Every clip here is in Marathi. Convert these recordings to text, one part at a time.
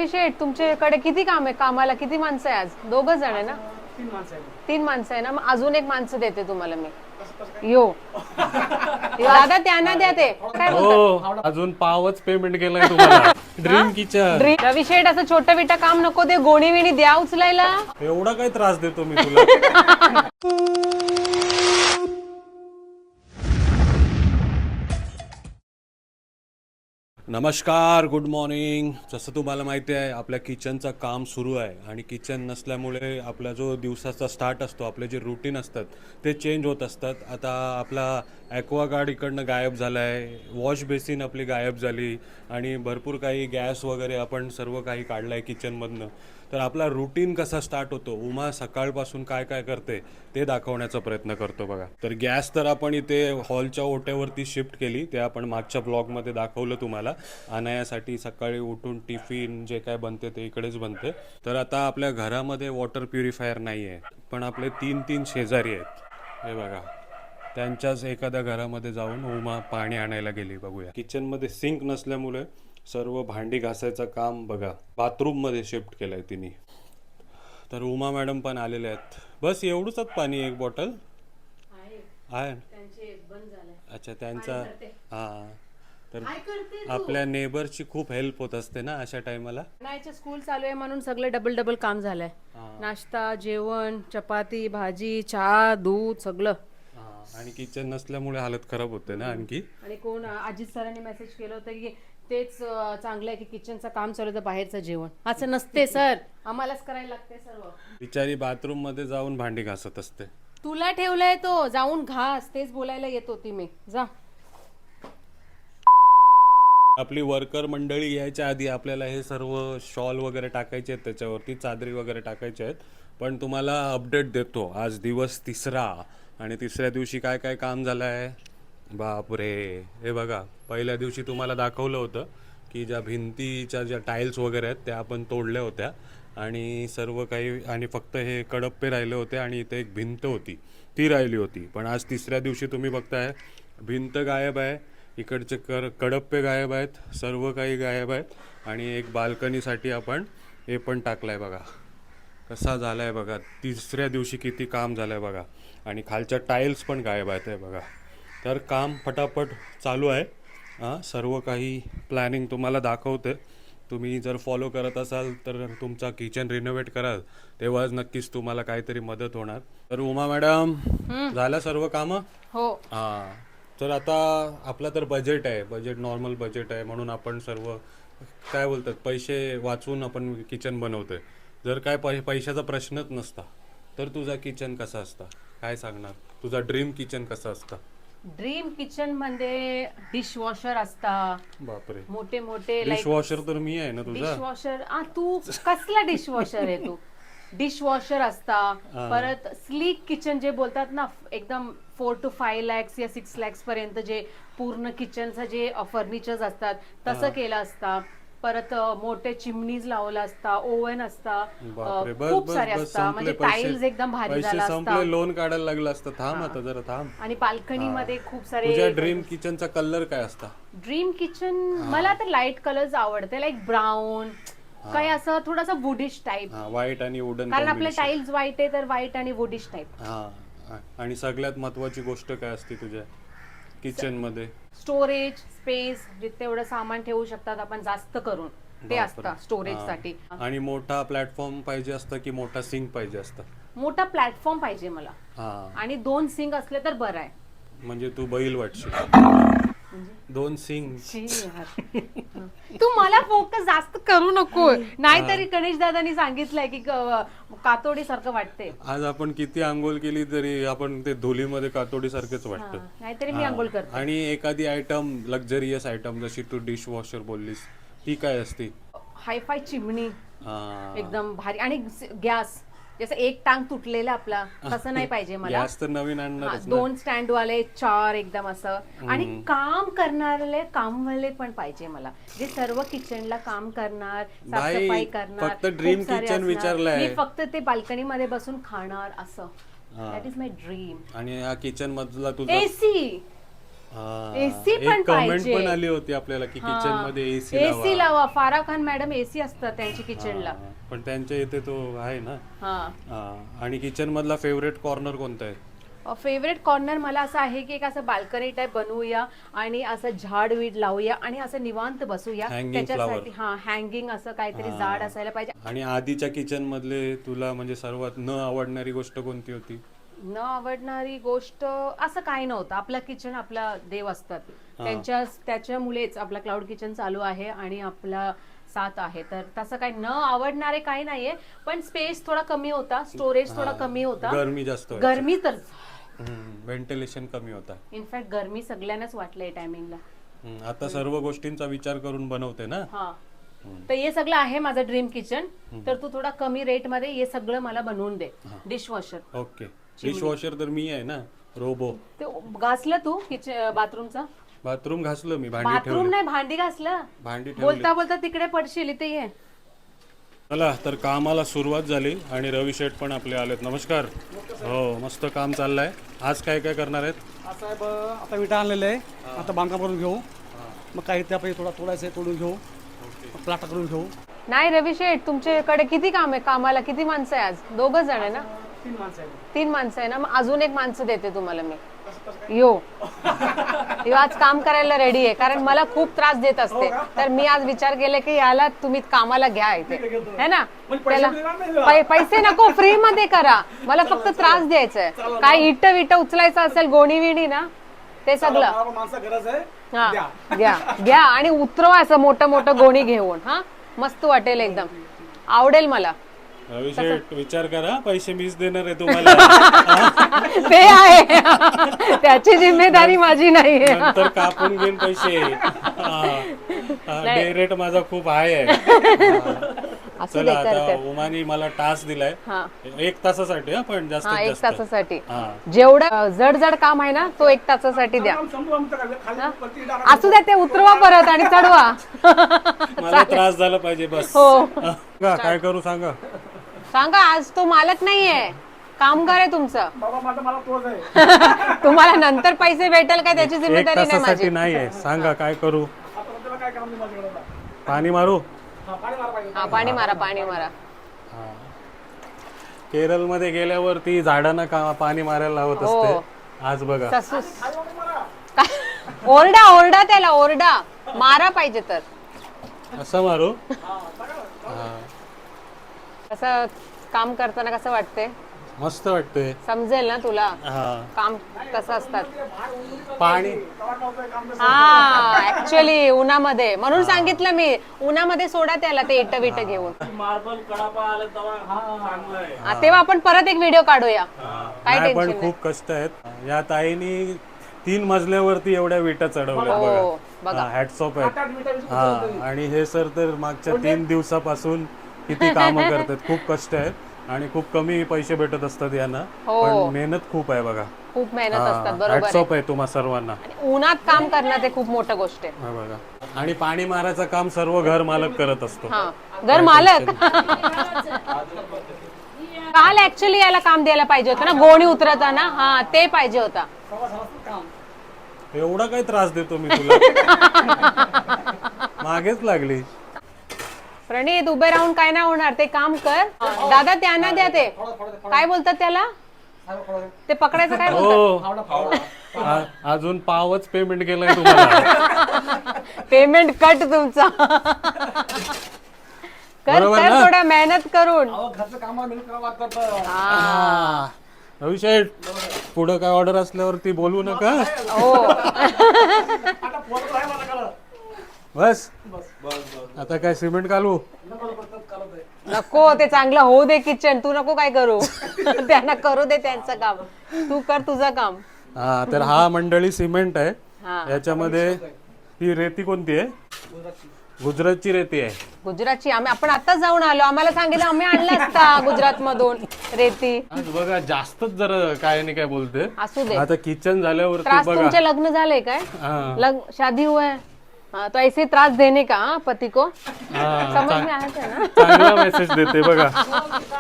रवी शेठ, तुमच्याकडे किती काम आहे? कामाला किती माणसं आहे आज? दोघच जण आहे ना? 3 माणसं आहे ना? मग अजून एक माणसं देते तुम्हाला मी. यो दादा त्यांना द्या ते काय बोलतात. हो, अजून पावच पेमेंट केलाय तुम्हाला. Dream kitchen. रवी शेठ असं छोटं बिटा काम नको दे, गोणी विणी द्या उचलायला. एवढा काय त्रास देतो मी तुला? नमस्कार, गुड मॉर्निंग. जसं तुम्हाला माहिती आहे आपल्या किचनचं काम सुरू आहे आणि किचन नसल्यामुळे आपला जो दिवसाचा स्टार्ट असतो, आपले जे रुटीन असतात ते चेंज होत असतात. आता आपला ॲक्वागार्ड इकडनं गायब झाला आहे, वॉश बेसिन आपली गायब झाली आणि भरपूर काही गॅस वगैरे आपण सर्व काही काढलं आहे किचनमधनं. तर आपला रुटीन कसा स्टार्ट होतो, उमा सकाळपासून काय काय करते ते दाखवण्याचा प्रयत्न करतो बघा. तर गॅस तर आपण इथे हॉलच्या ओट्यावरती शिफ्ट केली, ते आपण मागच्या ब्लॉगमध्ये दाखवलं तुम्हाला. अनायासाठी सकाळी उठून टिफिन जे काय बनते ते इकडेच बनते. तर आता आपल्या घरामध्ये वॉटर प्युरिफायर नाही आहे, पण आपले 3 शेजारी आहेत. हे बघा, त्यांच्याच एखाद्या घरामध्ये जाऊन उमा पाणी आणायला गेली. बघूया. किचनमध्ये सिंक नसल्यामुळे सर्व भांडी घासायचं काम बघा बाथरूममध्ये शिफ्ट केलं आहे तिने. तर उमा मॅडम पण आलेले आहेत. बस एवढंच पाणी, एक बॉटल आहे. अच्छा, त्यांचा हां. तर आपल्या नेबरची खूप हेल्प होत असते ना अशा टायमाला. नाहीचे स्कूल चालू आहे म्हणून सगळं डबल काम झालंय. नाश्ता, जेवण, चपाती, भाजी, चहा, दूध सगळं. आणि किचन नसल्यामुळे हालत खराब होते ना आणखी. आणि कोण अजित सरांनी मेसेज केलं होतं की तेच चांगलं आहे की किचनचं काम चालू तर बाहेरचं जेवण. असं नसते सर, आम्हालाच करायला लागते सर्व. बिचारी बाथरूम मध्ये जाऊन भांडी घासत असते. तुला ठेवलंय तो, जाऊन घास. तेच बोलायला येत होती मी. जा. आपली वर्कर मंडळी यायच्या आधी आपल्याला हे सर्व शॉल वगैरे टाकायचे आहेत, त्याच्यावरती चादरी वगैरे टाकायचे आहेत. पण तुम्हाला अपडेट देतो, आज दिवस 3रा आणि 3ऱ्या दिवशी काय काय काम झालं आहे. बापरे, हे बघा. पहिल्या दिवशी तुम्हाला दाखवलं होतं की ज्या भिंतीच्या ज्या टाईल्स वगैरे आहेत त्या आपण तोडल्या होत्या आणि सर्व काही, आणि फक्त हे कडप्पे राहिले होते आणि इथे एक भिंत होती ती राहिली होती. पण आज 3ऱ्या दिवशी तुम्ही बघताय भिंत गायब आहे, इकडचे कडप्पे गायब आहेत, सर्व काही गायब आहेत. आणि एक बाल्कनीसाठी आपण हे पण टाकलं आहे बघा. कसा झाला आहे बघा. 3ऱ्या दिवशी किती काम झालं आहे बघा. आणि खालच्या टाईल्स पण गायब आहेत हे बघा. तर काम फटाफट चालू आहे. सर्व काही प्लॅनिंग तुम्हाला दाखवते. तुम्ही जर फॉलो करत असाल तर तुमचा किचन रिनोव्हेट कराल तेव्हाच नक्कीच तुम्हाला काहीतरी मदत होणार. तर उमा मॅडम, झालं सर्व कामं? हो. हां. तर आता आपला तर बजेट आहे, बजेट नॉर्मल बजेट आहे म्हणून आपण सर्व काय बोलतात पैसे वाचवून आपण किचन बनवतोय. जर काय पैशाचा प्रश्नच नसता तर तुझा किचन कसा असता, काय सांगणार? तुझा ड्रीम किचन कसं असतं? ड्रीम किचन मध्ये डिशवॉशर असता. बापरे, मोठे मोठे डिशवॉशर तर मी आहे ना तुझा. डिशवॉशर. तू कसला डिशवॉशर आहे तू? डिशवॉशर असता. परत स्लीक किचन जे बोलतात ना, एकदम 4 to 5 lakhs या 6 lakhs पर्यंत जे पूर्ण किचनचं जे फर्निचर्स असतात तसं केलं असता. परत मोठे चिमनीज लावला असता, ओव्हन असता, खूप सारे असता. म्हणजे टाइल्स एकदम भारी झाला असता. लोन काढायला लागलं असतं. थांब आता जरा थांब. आणि बाल्कनी मध्ये खूप सारे. तुझ्या ड्रीम किचनचा कलर काय असता? ड्रीम किचन मला तर लाईट कलर्स आवडते, लाईक ब्राऊन, काही असं थोडासा वुडिश टाइप. व्हाईट आणि वुडन, कारण आपले टाइल्स व्हाईट आहे तर व्हाईट आणि वुडिश टाइप. आणि सगळ्यात महत्वाची गोष्ट काय असते तुझ्या किचन मध्ये? स्टोरेज स्पेस, जिथे एवढं सामान ठेवू शकतात आपण जास्त करून ते असतं स्टोरेज साठी. आणि मोठा प्लॅटफॉर्म पाहिजे असतं की मोठा सिंक पाहिजे असतं? मोठा प्लॅटफॉर्म पाहिजे मला. आणि 2 सिंक असले तर बरं आहे. म्हणजे तू बैल वाटशील. 2 सिंक. तू मला फोकस जास्त करू नको, नाहीतरी गणेश दादानी सांगितलंय की कातोडी सारखं वाटते. आज आपण किती आंघोळ केली तरी आपण ते धुलीमध्ये कातोडी सारखेच वाटतं. नाहीतरी मी आंघोळ करते. आणि एखादी आयटम, लक्झरियस आयटम जशी तू डिश वॉशर बोललीस ती काय असते? हायफाय चिमणी एकदम भारी. आणि गॅस जसं एक टांग तुटलेला आपला तसं नाही पाहिजे मला. गॅस तर नवीन आणणार. 2 स्टँड वाले 4 एकदम असं. आणि काम करणारे कामवाले पण पाहिजे मला, जे सर्व किचनला काम करणार, साफसफाई करणार. फक्त ड्रीम किचन विचारलंय मी. फक्त ते बाल्कनी मध्ये बसून खाणार असं. That is my dream. आणि या किचन मधला तुझा एसी. हा. AC एक पण कमेंट पाहिजे. पण आली होती आपल्याला की किचन मध्ये एसी एसी लावा. फारा खान मॅडम एसी असतात त्यांची किचनला. पण त्यांच्या इथे तो आहे ना. हा. आणि किचन मधला फेवरेट कॉर्नर कोणता आहे? फेवरेट कॉर्नर मला असं आहे की एक असं बाल्कनी टाईप बनवूया आणि असं झाड वीड लावूया आणि असं निवांत बसूया. Hanging त्याच्यासाठी हँगिंग असं काहीतरी झाड असायला पाहिजे. आणि आधीच्या किचन मधले तुला म्हणजे सर्वात न आवडणारी गोष्ट कोणती होती? न आवडणारी गोष्ट असं काही नव्हतं. आपलं किचन आपला देव असतात. त्याच्यामुळेच आपला क्लाउड किचन चालू आहे आणि आपला साथ आहे. तर तसं काही न आवडणारे काही नाहीये, पण स्पेस थोडा कमी होता, स्टोरेज थोडा कमी होता, गरमी जास्त गरमी तर व्हेंटिलेशन कमी होता. इनफॅक्ट गरमी सगळ्यांनाच वाटलंय टायमिंगला. आता सर्व गोष्टींचा विचार करून बनवते ना. हा. तर हे सगळं आहे माझं ड्रीम किचन. तर तू थोडा कमी रेट मध्ये हे सगळं मला बनवून दे. डिशवॉशर. ओके. डिशवॉशर तर मी आहे ना, रोबो. ते घासलं तू किचन बाथरूमचा? बाथरूम घासलं मी, भांडी बाथरूम ठेवली. नाही, भांडी घासलं. भांडी ठेवली. बोलता बोलता तिकडे पडशील. इथे ये. चला तर कामाला सुरुवात झाली आणि रवी शेठ पण आपले आलेत. नमस्कार. हो, मस्त काम चाललंय. आज काय काय करणार आहेत? साहेब आता विटा आणलेलं आहे. आता बांका भरून घेऊ, मग काही त्यापैकी तोडायचं आहे, तोडून घेऊ, प्लाटा करून घेऊ. नाही रवी शेठ, तुमच्याकडे किती काम आहे? कामाला किती माणसं आहे आज? 2 जण आहे ना? 3 माणसं आहेत. 3 माणसं आहे ना? मग अजून 1 माणसं देते तुम्हाला मी. यो आज काम करायला रेडी आहे, कारण मला खूप त्रास देत असते. तर मी आज विचार केले की याला तुम्ही कामाला घ्या इथे, है ना? त्याला पैसे नको, फ्री मध्ये करा. मला फक्त त्रास द्यायचा आहे. काय इट विट उचलायचं असेल, गोणी विणी ना, ते सगळं माणसं गरज आहे. हा घ्या घ्या आणि उतरवा असं मोठं मोठं गोणी घेऊन. हा, मस्त वाटेल, एकदम आवडेल मला. रवी शेठ विचार करा, पैसे मीच देणार आहे तुम्हाला. ते आहे, त्याची जिम्मेदारी माझी नाही. नंतर कापून घेईन पैसे. डे रेट माझा खूप हाय आहे. चला आता उमानी मला टास्क दिलाय 1 तासासाठी. पण जास्त 1 तासासाठी जेवढं जड जड काम आहे ना, तो 1 तासासाठी द्या. असू द्या, ते उतरवा परत आणि चढवा. मला त्रास झाला पाहिजे बस. हो, काय करू सांगा. सांगा. आज तो मालक नाहीये, कामगार आहे तुमचं. बाबा माझा मला तोच आहे. तुम्हाला नंतर पैसे भेटेल काय त्याची 1 जिम्मेदारी नाही तासासाठी माझी. नाहीये. सांगा काय करू. आता त्याला काय काम नाही माझ्याकडे. पाणी मारू. पाणी मारा पाहिजे. हा, पाणी मारा, पाणी मारा. केरळ मध्ये गेल्यावरती झाडांना पाणी मारायला लावत असते. आज बघा. ससूस. ओरडा ओरडा, त्याला ओरडा मारा पाहिजे तर. असं मारू. कसं काम करताना कसं वाटते? मस्त वाटतंय. समजेल ना तुला हा. काम कसं असतात. पाणी. हा, ऍक्च्युअली उन्हामध्ये, म्हणून सांगितलं मी, उन्हामध्ये सोडा त्याला ते इट विट घेऊन. मार्बल कडापा आलं तेव्हा चांगलं आहे. तेव्हा आपण परत एक व्हिडिओ काढूया. काय नाही, टेन्शन पण नाही. खूप कष्ट आहेत. या ताईनी 3 मजल्यावरती एवढ्या विटा चढवल्या. हो, बघा. हॅट्स ऑफ आहेत. हा, आणि हे सर तर मागच्या 3 दिवसापासून किती कामं करतात. खूप कष्ट आहेत आणि खूप कमी पैसे भेटत असतात यांना. पण मेहनत खूप आहे बघा. खूप मेहनत असतात. बरोबर हॅट्स ऑफ आहे तुम्हा सर्वांना. आहे. उन्हात काम करणं ते खूप मोठं गोष्ट आहे. हा बघा. आणि पाणी मारायचं काम सर्व घर मालक करत असतो. हा, घर मालक. काल ऍक्च्युली याला काम द्यायला पाहिजे होतं ना, गोणी उतरताना. हा, ते पाहिजे होता. एवढा काय त्रास देतो मी तुला. मागेच लागली. प्रणित, उभे राहून काय नाही होणार, ते काम कर. दादा त्यांना द्या. ते काय बोलतात त्याला, ते पकडायचं काय बोलतात? हो. अजून पावच पेमेंट केलंय तुम्हाला. पेमेंट कट तुमचा. कर कर थोडा मेहनत करून. घरचं कामाला मेहनत करावं लागतं. हा, रवी शेठ, पुढं काय ऑर्डर असल्यावरती बोलू नका. हो. आता पोरं आहे माझ्याकडं. बस आता काय सिमेंट घालू. नको, ते चांगलं होऊ दे किचन. तू नको काय करू. त्यांना करू दे त्यांचं काम, तू कर तुझं काम. हा, तर हा मंडळी सिमेंट आहे. हा, याच्यामध्ये ही रेती कोणती आहे? गुजरातची रेती आहे. गुजरातची. आपण आता जाऊन आलो, आम्हाला सांगितलं आम्ही आणलं असता गुजरात मधून रेती. आज बघा जास्तच जरा काय नाही काय बोलते. असू दे. आता किचन झाल्यावरती त्रास बघा. तुमचे लग्न झाले काय? हा. शादी हुआ है. तो ऐसे त्रास देने का पति को हा, समझ में आया था ना. चांगला मेसेज देते बघा.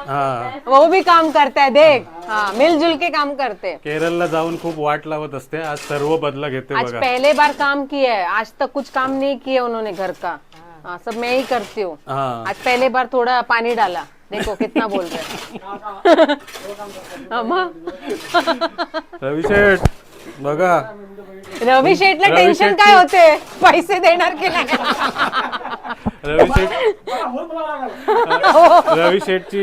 हा वो भी काम करता है देख, हाँ मिलजुल के काम करते हैं। केरळला जाऊन खूप वाट लावत असते, आज सर्व बदला घेते आज बघा. पहले बार काम किया है, आज तक कुछ काम नहीं किया उन्होंने घर का, हाँ सब मैं ही करती हूँ। हा आज पहले बार थोड़ा पानी डाला, देखो कितना बोल रहे हैं। मग रवी शेठ बघा, रवी शेठला रवी टेन्शन शेठची- काय होते, पैसे देणार की नाही? रवी शेठ रवी शेठची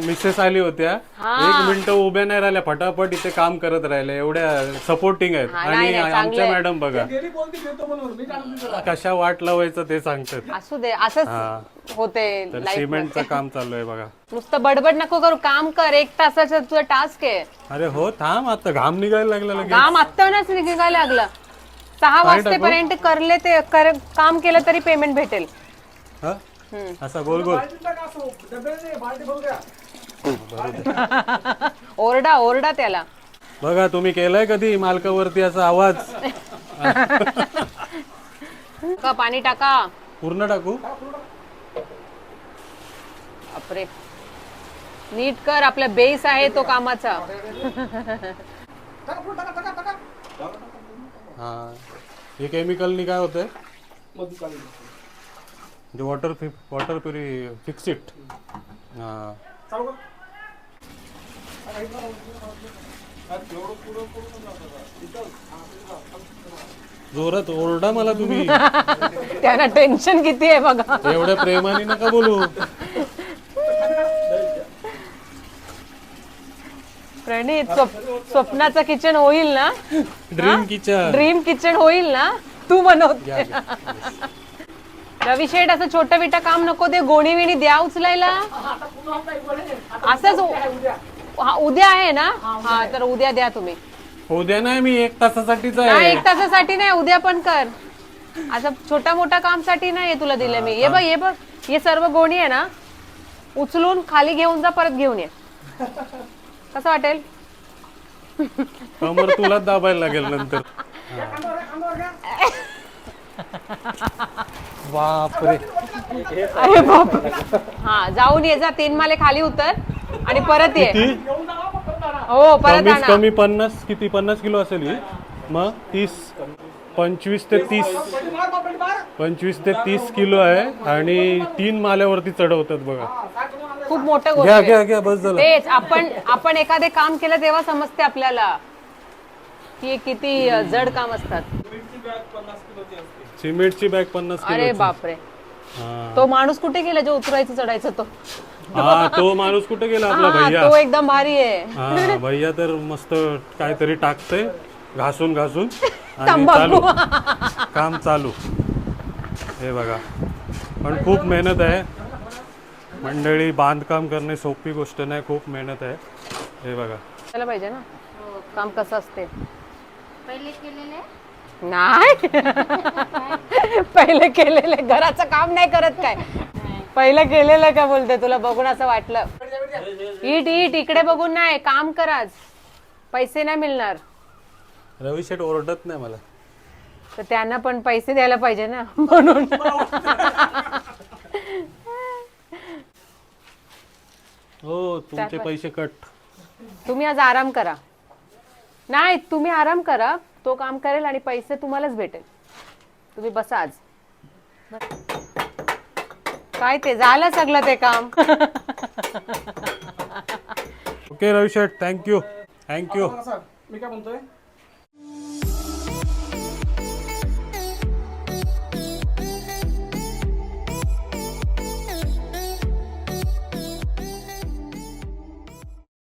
मिसेस आली होत्या, एक मिनिट उभ्या नाही राहिल्या, फटाफट इथे काम करत राहिले, एवढ्या सपोर्टिंग आहेत. हा, आणि नाही, नाही, चांगलं आमच्या आहे. मॅडम बघा गेली बोलती घेतो म्हणून मी जाणून कशा वाट लावायचं ते सांगतात. असू दे, असंच हा. होते तर लाईफ. सिमेंटचं काम चालू आहे बघा. नुसतं बडबड नको करू, काम कर, 1 तासाचा तुझा टास्क आहे. अरे हो थांब, आता घाम निघायला लागला लगेच. काम आत्ताच निघायला लागलं, 6 वाजतेपर्यंत करले ते काम केलं तरी पेमेंट भेटेल. हा? असा गोल गोल डब्याने बाल्टी भरू द्या. ओरडा ओरडा त्याला. बघा, तुम्ही केलंय कधी मालकावरती असा आवाज? का पाणी टाका. पूर्ण टाकू? बापरे, नीट कर, आपला बेस आहे तो कामाचा. टाका पुढं, टाका टाका टाका. हा, हे केमिकलनी काय होतंय? मधू काढली. म्हणजे वॉटर प्युरी फिक्स इट. हा चालू कर. जोरात ओरडा मला तुम्ही. त्यांना टेन्शन किती आहे बघा. एवढ्या प्रेमाने नका बोलू. प्रणित, स्वप्नाचं किचन होईल ना? Dream kitchen. ड्रीम किचन होईल ना? तू बनवते. रवी शेठ, असं छोटं बिटा काम नको दे, गोणी विणी द्या उचलायला. असंच हा, उद्या आहे ना? हा, तर उद्या द्या तुम्ही. उद्या नाही, मी 1 तासासाठीच नाही, आहे. 1 तासासाठी नाही, उद्या पण कर. असं छोटा मोठा कामसाठी नाही तुला दिलं मी. हे बघ हे सर्व गोणी आहे ना, उचलून खाली घेऊन जा, परत घेऊन ये. कसं वाटेल? कमर तुलाच दाबायला लागेल नंतर. बापरे. अरे बाप. हा, जाऊन ये जा, 3 माले खाली उतर आणि परत ये. हो, परत कमीत आणा. कमी 50 किती 50 किलो असेल ही. मग 25 ते 30 किलो आहे आणि 3 माल्यावरती चढवतात बघा. खूप मोठं गोष्ट घ्या आहे. घ्या घ्या, बस झालं. तेच आपण एखादे काम केलं तेव्हा समजते आपल्याला की हे किती जड काम असतात. सिमेंटची बॅग 50 अरे किलो. बापरे, तो माणूस कुठे गेला जो उतरायचं चढायचं तो? हा, तो माणूस कुठे गेला आपला हा, भैया? तो एकदम भारी आहे. हा, भैया तर मस्त काहीतरी टाकते घासून घासून आणि तंबाखू. चालू काम चालू. हे बघा, पण खूप मेहनत आहे मंडळी. बांधकाम करणे सोपी गोष्ट नाही, खूप मेहनत आहे. हे बघा, त्याला पाहिजे ना काम कसं असते. पहिले केलेले नाही. पहिले केलेले घराचं काम नाही करत काय? पहिलं केलेलं का बोलते? तुला बघून असं वाटलं? इट इकडे बघून नाही, काम कर आज, पैसे नाही मिळणार. रवी शेठ ओरडत नाही मला. तर त्यांना पण पैसे द्यायला पाहिजे ना, म्हणून. हो, तुमचे पैसे कट. तुम्ही आज आराम करा. नाही, तुम्ही आराम करा, तो काम करेल आणि पैसे तुम्हालाच भेटेल. तुम्ही बसा आज. काय ते झालं सगळं ते काम. ओके रवी शेठ, थँक्यू थँक्यू. बघा सर, मी काय म्हणतोय,